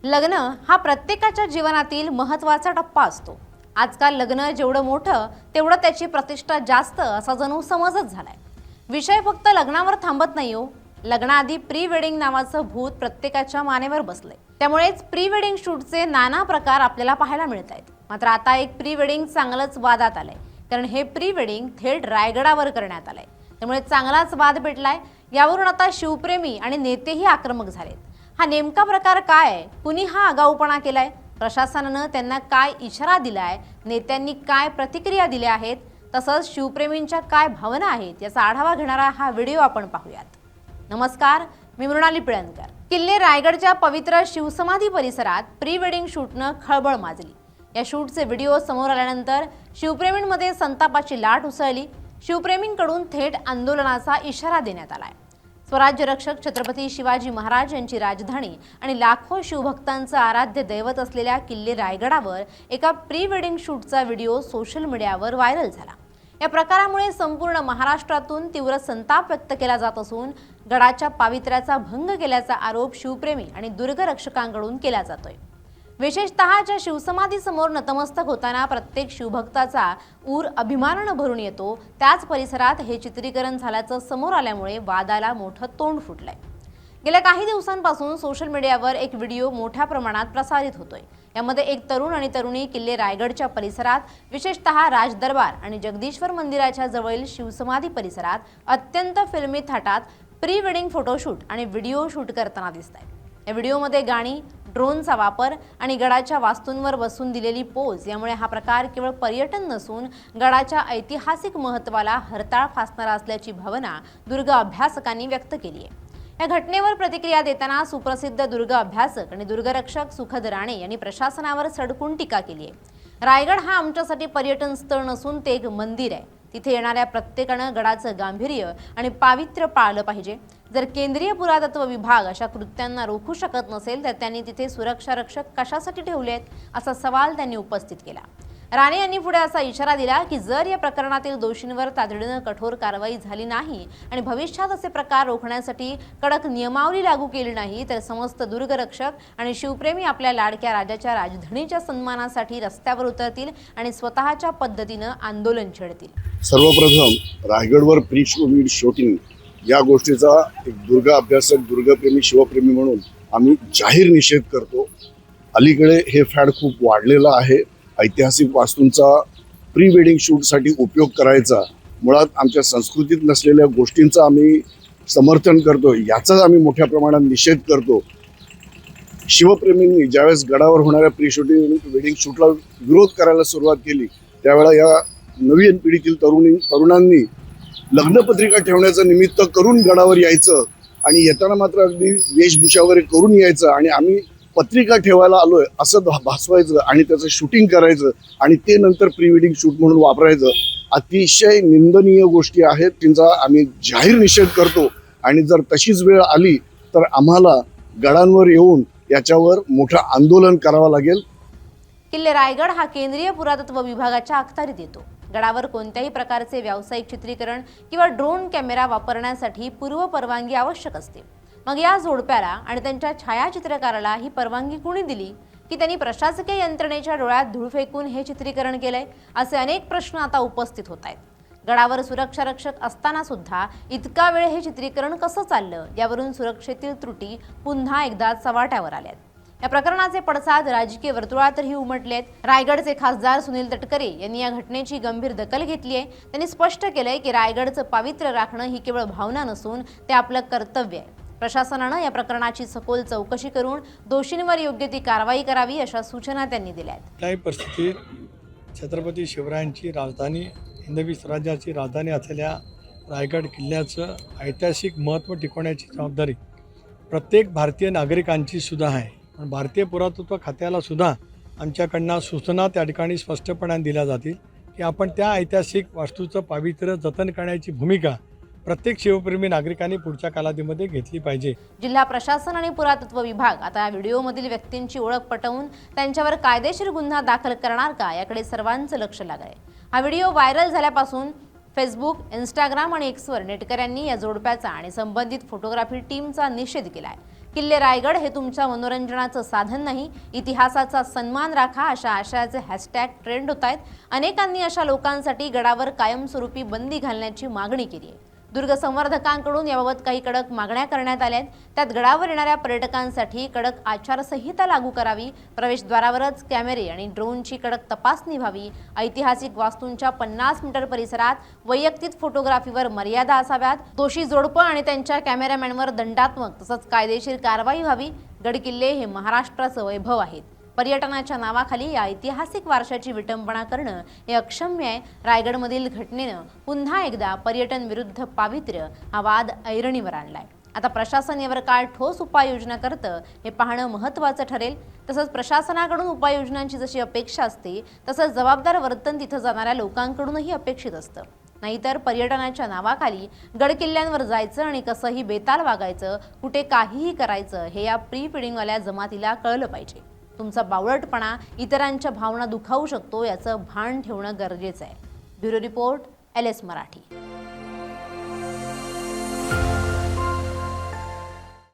लग्न हा प्रत्येकाच्या जीवनातील महत्त्वाचा टप्पा असतो। आजकाल लग्न जेवढं मोठं तेवढं त्याची प्रतिष्ठा जास्त असा जणू समजच झालाय। विषय फक्त लग्नावर थांबत नाही हो, लग्नाआधी प्री वेडिंग नावाचं भूत प्रत्येकाच्या मानेवर बसलंय। त्यामुळेच प्री वेडिंग शूटचे नाना प्रकार आपल्याला पाहायला मिळत आहेत। मात्र आता एक प्री वेडिंग चांगलंच वादात आलंय, कारण हे प्री वेडिंग थेट रायगडावर करण्यात आलंय। त्यामुळे चांगलाच वाद पेटलाय। यावरून आता शिवप्रेमी आणि नेतेही आक्रमक झालेत। हा नेमका प्रकार काय आहे? कुणी हा आगाऊपणा केलाय? प्रशासनानं त्यांना काय इशारा दिलाय? नेत्यांनी काय प्रतिक्रिया दिल्या आहेत? तसंच शिवप्रेमींच्या काय भावना आहेत याचा आढावा घेणारा हा व्हिडिओ आपण पाहूयात। नमस्कार, मी मृणाली पिळणकर। किल्ले रायगडच्या पवित्र शिवसमाधी परिसरात प्री वेडिंग शूटनं खळबळ माजली। या शूटचे व्हिडिओ समोर आल्यानंतर शिवप्रेमींमध्ये संतापाची लाट उसळली। शिवप्रेमींकडून थेट आंदोलनाचा इशारा देण्यात आलाय। स्वराज्य रक्षक छत्रपती शिवाजी महाराज यांची राजधानी आणि लाखो शिवभक्तांचं आराध्य दैवत असलेल्या किल्ले रायगडावर एका प्री वेडिंग शूटचा व्हिडिओ सोशल मीडियावर व्हायरल झाला। या प्रकारामुळे संपूर्ण महाराष्ट्रातून तीव्र संताप व्यक्त केला जात असून गडाच्या पावित्र्याचा भंग केल्याचा आरोप शिवप्रेमी आणि दुर्गरक्षकांकडून केला जातोय। विशेषतः ज्या शिवसमाधी समोर नतमस्तक होताना प्रत्येक शिवभक्ताचा ऊर अभिमानानं भरून येतो, त्याच परिसरात हे चित्रीकरण झाल्याचं समोर आल्यामुळे वादाला मोठं तोंड फुटलंय। गेल्या काही दिवसांपासून सोशल मीडियावर एक व्हिडिओ मोठ्या प्रमाणात प्रसारित होतोय। यामध्ये एक तरुण आणि तरुणी किल्ले रायगडच्या परिसरात, विशेषतः राजदरबार आणि जगदीश्वर मंदिराच्या जवळील शिवसमाधी परिसरात अत्यंत फिल्मी थाटात प्री वेडिंग फोटोशूट आणि व्हिडिओ शूट करताना दिसतायत। या व्हिडिओमध्ये गाणी, ड्रोनचा वापर आणि गडाच्या वास्तूंवर बसून दिलेली पोज यामुळे हा प्रकार केवळ पर्यटन नसून गडाच्या ऐतिहासिक महत्त्वाला हरताळ फासणारा असल्याची भावना दुर्ग अभ्यासकांनी व्यक्त केली आहे। या घटनेवर प्रतिक्रिया देताना सुप्रसिद्ध दुर्ग अभ्यासक आणि दुर्गरक्षक सुखद राणे यांनी प्रशासनावर सडकून टीका केली आहे। रायगड हा आमच्यासाठी पर्यटन स्थळ नसून ते एक मंदिर आहे। तिथे येणाऱ्या प्रत्येकानं गडाचं गांभीर्य आणि पावित्र्य पाळलं पाहिजे। जर केंद्रीय पुरातत्व विभाग अशा कृत्यांना रोखू शकत नसेल तर त्यांनी तिथे सुरक्षा रक्षक कशासाठी ठेवले आहेत, असा सवाल त्यांनी उपस्थित केला। राणे यांनी पुढे असा इशारा दिला की जर या प्रकरणातील दोषींवर तातडीनं कठोर कारवाई झाली नाही आणि भविष्यात असे प्रकार रोखण्यासाठी कडक नियमावली लागू केली नाही तर समस्त दुर्गरक्षक आणि शिवप्रेमी आपल्या लाडक्या राजाच्या राजधानीच्या सन्मानासाठी रस्त्यावर उतरतील आणि स्वतःच्या पद्धतीनं आंदोलन छेडतील। सर्वप्रथम रायगडवर प्री वेडिंग शूटिंग या गोष्टीचा एक दुर्ग अभ्यासक, दुर्गप्रेमी, शिवप्रेमी म्हणून आम्ही जाहीर निषेध करतो। अलीकडे हे फॅड खूप वाढलेलं आहे। ऐतिहासिक वास्तूंचा प्री वेडिंग शूटसाठी उपयोग करायचा मुळात आमच्या संस्कृतीत नसलेल्या गोष्टींचा आम्ही समर्थन करतो, याचाच आम्ही मोठ्या प्रमाणात निषेध करतो। शिवप्रेमींनी ज्यावेळेस गडावर होणाऱ्या प्री वेडिंग शूटला विरोध करायला सुरुवात केली त्यावेळेला या नवीन पिढीतील तरुणांनी लग्नपत्रिका ठेवण्याचं निमित्त करून गडावर यायचं आणि येताना मात्र अगदी वेशभूषा वगैरे करून यायचं आणि आम्ही पत्रिका ठेवायला आलोय असं भासवायचं आणि त्याचं शूटिंग करायचं आणि ते नंतर प्री वेडिंग शूट म्हणून वापरायचं। अतिशय निंदनीय गोष्टी आहेत, त्यांचा आम्ही जाहीर निषेध करतो आणि जर तशीच वेळ आली तर आम्हाला गडांवर येऊन याच्यावर मोठं आंदोलन करावं लागेल। किल्ले रायगड हा केंद्रीय पुरातत्व विभागाच्या अखत्यारीत येतो। गडावर कोणत्याही प्रकारचे व्यावसायिक चित्रीकरण किंवा ड्रोन कॅमेरा वापरण्यासाठी पूर्व परवानगी आवश्यक असते। मग या जोडप्याला आणि त्यांच्या छायाचित्रकाराला ही परवानगी कोणी दिली की त्यांनी प्रशासकीय यंत्रणेच्या डोळ्यात धूळ फेकून हे चित्रीकरण केलंय, असे अनेक प्रश्न आता उपस्थित होत आहेत। गडावर सुरक्षा रक्षक असताना सुद्धा इतका वेळ हे चित्रीकरण कसं चाललं, यावरून सुरक्षेतील त्रुटी पुन्हा एकदा चव्हाट्यावर आल्यात। या प्रकरणाचे पडसाद राजकीय वर्तुळातही उमटलेत। रायगडचे खासदार सुनील तटकरे यांनी या घटनेची गंभीर दखल घेतली आहे। त्यांनी स्पष्ट केलंय की रायगडचं पावित्र्य राखणं ही केवळ भावना नसून ते आपलं कर्तव्य आहे। प्रशासनानं या प्रकरणाची सखोल चौकशी करून दोषींवर योग्य ती कारवाई करावी, अशा सूचना त्यांनी दिल्या आहेत। काही परिस्थितीत छत्रपती शिवरायांची राजधानी, हिंदवी स्वराज्याची राजधानी असलेल्या रायगड किल्ल्याचं ऐतिहासिक महत्त्व टिकवण्याची जबाबदारी प्रत्येक भारतीय नागरिकांची सुद्धा आहे। भारतीय पुरातत्व खात्याला सुद्धा आमच्याकडनं सूचना त्या ठिकाणी स्पष्टपणे दिल्या जातील की आपण त्या ऐतिहासिक वास्तूचं पावित्र्य जतन करण्याची भूमिका प्रत्येक शिवप्रेमी नागरिकांनी पुढच्या कालावधीमध्ये घेतली पाहिजे। जिल्हा प्रशासन आणि पुरातत्व विभाग आता या व्हिडिओमधील व्यक्तींची ओळख पटवून त्यांच्यावर कायदेशीर गुन्हा दाखल करणार का, याकडे सर्वांचं लक्ष लागलंय। हा व्हिडिओ व्हायरल झाल्यापासून फेसबुक, इंस्टाग्राम आणि एक्सवर नेटकऱ्यांनी या जोडप्याचा आणि संबंधित फोटोग्राफी टीमचा निषेध केलाय। किल्ले रायगड हे तुमच्या मनोरंजनाचं साधन नाही, इतिहासाचा सन्मान राखा अशा आशयाचे हॅशटॅग ट्रेंड होत आहेत. अनेकांनी अशा लोकांसाठी गडावर कायमस्वरूपी बंदी घालण्याची मागणी केली आहे. दुर्ग संवर्धकांकडून याबाबत काही कडक मागण्या करण्यात आल्या आहेत. त्यात गडावर येणाऱ्या पर्यटकांसाठी कडक आचारसंहिता लागू करावी, प्रवेशद्वारावरच कॅमेरे आणि ड्रोनची कडक तपासणी व्हावी, ऐतिहासिक वास्तूंच्या 50 मीटर परिसरात वैयक्तिक फोटोग्राफीवर मर्यादा असाव्यात, दोषी जोडपं आणि त्यांच्या कॅमेरामॅनवर दंडात्मक तसंच कायदेशीर कारवाई व्हावी. गडकिल्ले हे महाराष्ट्राचं वैभव आहेत. पर्यटनाच्या नावाखाली या ऐतिहासिक वारशाची विटंबना करणं हे अक्षम्य आहे. रायगडमधील घटनेनं पुन्हा एकदा पर्यटन विरुद्ध पावित्र्य हा वाद ऐरणीवर आणलाय. आता प्रशासन यावर काय ठोस उपाययोजना करतं हे पाहणं महत्त्वाचं ठरेल. तसंच प्रशासनाकडून उपाययोजनांची जशी अपेक्षा असते तसंच जबाबदार वर्तन तिथं जाणाऱ्या लोकांकडूनही अपेक्षित असतं. नाहीतर पर्यटनाच्या नावाखाली गडकिल्ल्यांवर जायचं आणि कसंही बेताल वागायचं, कुठे काहीही करायचं हे या प्री वेडिंगवाल्या जमातीला कळलं पाहिजे. तुमचा बावळटपणा इतरांच्या भावना दुखावू शकतो याचं भान ठेवणं गरजेचं आहे. Bureau report, LS Marathi.